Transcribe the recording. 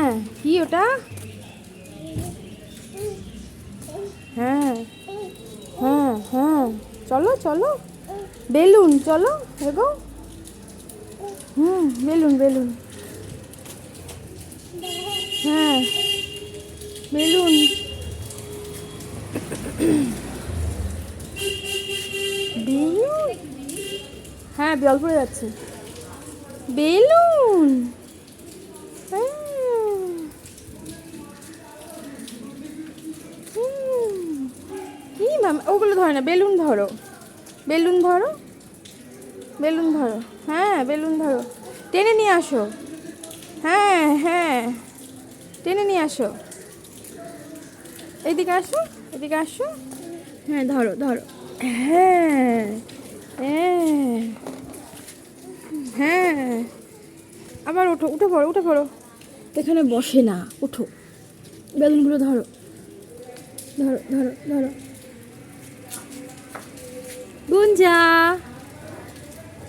হ্যাঁ, কি ওটা? হ্যাঁ হ্যাঁ হ্যাঁ, চলো চলো, বেলুন, চলো এগো। বেলুন বেলুন, হ্যাঁ বেলুন। বেলুন, হ্যাঁ জল পড়ে যাচ্ছে। বেলুন, হ্যাঁ। কি ম্যাম, ওগুলো ধরে না, বেলুন ধরো, বেলুন ধরো, বেলুন ধরো, হ্যাঁ বেলুন ধরো, টেনে নিয়ে আসো, হ্যাঁ হ্যাঁ, টেনে নিয়ে আসো, এদিকে আসো, এদিকে আসো, হ্যাঁ ধরো ধরো, হ্যাঁ হ্যাঁ হ্যাঁ, আবার ওঠো, উঠে পড়ো, উঠে পড়ো, এখানে বসে না, ওঠো, বেলুনগুলো ধরো, ধরো ধরো ধরো, গুঞ্জা।